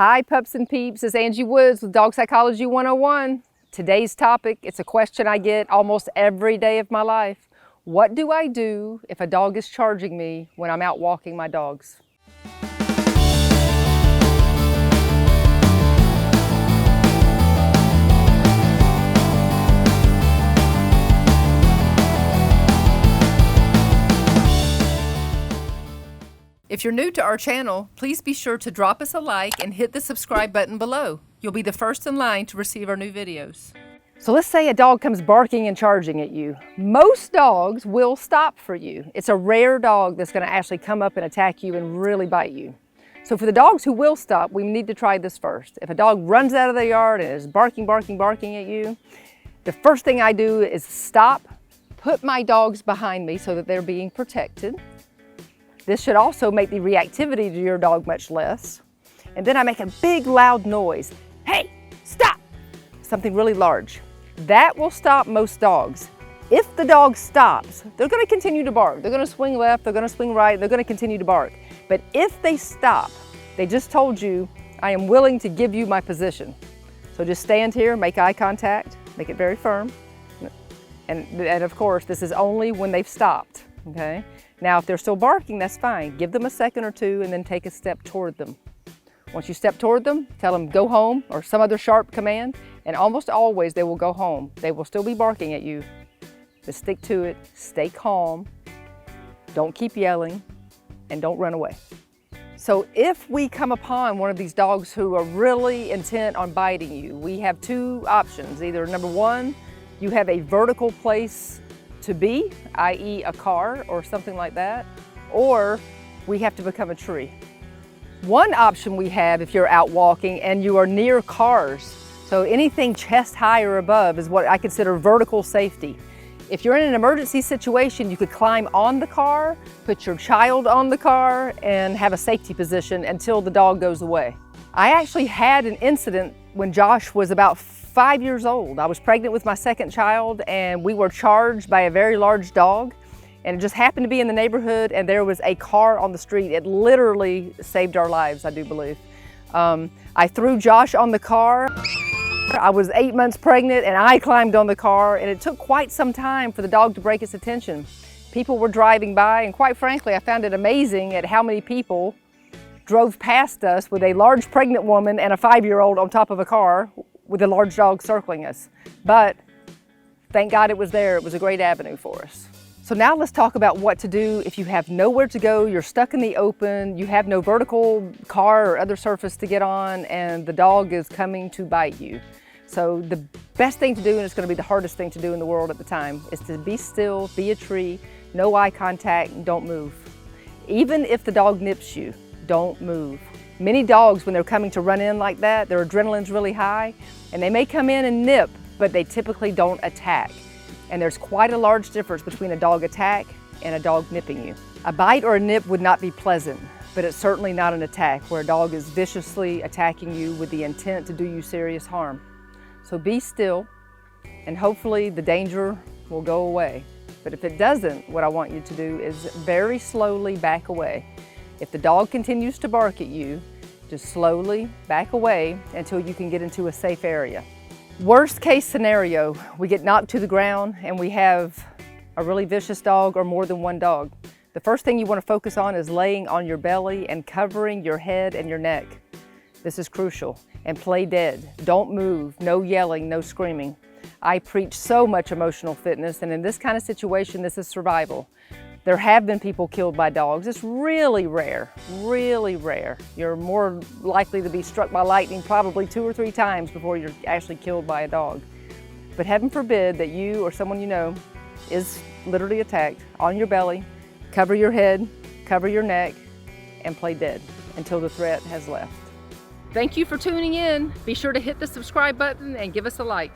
Hi pups and peeps, it's Angie Woods with Dog Psychology 101. Today's topic, it's a question I get almost every day of my life. What do I do if a dog is charging me when I'm out walking my dogs? If you're new to our channel, please be sure to drop us a like and hit the subscribe button below. You'll be the first in line to receive our new videos. So let's say a dog comes barking and charging at you. Most dogs will stop for you. It's a rare dog that's going to actually come up and attack you and really bite you. So for the dogs who will stop, we need to try this first. If a dog runs out of the yard and is barking at you, the first thing I do is stop, put my dogs behind me so that they're being protected. This should also make the reactivity to your dog much less. And then I make a big loud noise. Hey, stop! Something really large. That will stop most dogs. If the dog stops, they're going to continue to bark. They're going to swing left, they're going to swing right, they're going to continue to bark. But if they stop, they just told you, I am willing to give you my position. So just stand here, make eye contact, make it very firm. And of course, this is only when they've stopped, okay? Now, if they're still barking, that's fine. Give them a second or two and then take a step toward them. Once you step toward them, tell them go home or some other sharp command, and almost always they will go home. They will still be barking at you. Just stick to it, stay calm, don't keep yelling, and don't run away. So if we come upon one of these dogs who are really intent on biting you, we have two options. Either number one, you have a vertical place to be, i.e. a car or something like that, or we have to become a tree. One option we have if you're out walking and you are near cars, so anything chest high or above is what I consider vertical safety. If you're in an emergency situation, you could climb on the car, put your child on the car, and have a safety position until the dog goes away. I actually had an incident when Josh was about 5 years old. I was pregnant with my second child and we were charged by a very large dog, and it just happened to be in the neighborhood and there was a car on the street. It literally saved our lives, I do believe. I threw Josh on the car. I was 8 months pregnant and I climbed on the car, and it took quite some time for the dog to break its attention. People were driving by, and quite frankly, I found it amazing at how many people drove past us with a large pregnant woman and a 5-year-old on top of a car with a large dog circling us. But thank God it was there. It was a great avenue for us. So now let's talk about what to do if you have nowhere to go, you're stuck in the open, you have no vertical car or other surface to get on, and the dog is coming to bite you. So the best thing to do, and it's going to be the hardest thing to do in the world at the time, is to be still, be a tree, no eye contact, and don't move. Even if the dog nips you, don't move. Many dogs, when they're coming to run in like that, their adrenaline's really high, and they may come in and nip, but they typically don't attack. And there's quite a large difference between a dog attack and a dog nipping you. A bite or a nip would not be pleasant, but it's certainly not an attack where a dog is viciously attacking you with the intent to do you serious harm. So be still, and hopefully the danger will go away. But if it doesn't, what I want you to do is very slowly back away. If the dog continues to bark at you, just slowly back away until you can get into a safe area. Worst case scenario, we get knocked to the ground and we have a really vicious dog or more than one dog. The first thing you want to focus on is laying on your belly and covering your head and your neck. This is crucial. And play dead. Don't move, no yelling, no screaming. I preach so much emotional fitness, and in this kind of situation, this is survival. There have been people killed by dogs. It's really rare, really rare. You're more likely to be struck by lightning probably 2 or 3 times before you're actually killed by a dog. But heaven forbid that you or someone you know is literally attacked on your belly. Cover your head, cover your neck, and play dead until the threat has left. Thank you for tuning in. Be sure to hit the subscribe button and give us a like.